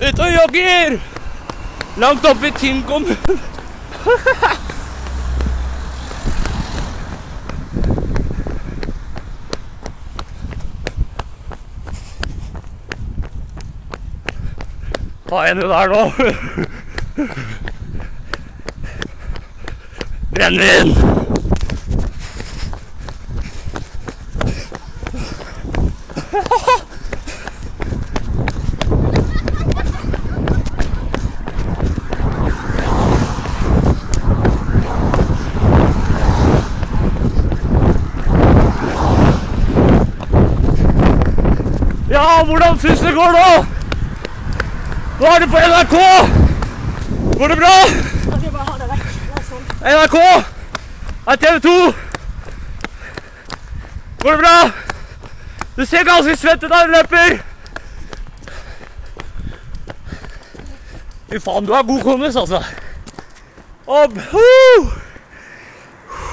Ute og jogger! Langt oppe i Tinn kommune. Hva er det der nå? Brennevin! Ja, hvordan synes det går nå? Nå er det på NRK! Går det bra? NRK! Er TV 2! Går det bra? Du ser ganske svett ut da du løper! Fy faen, du har god kondis altså.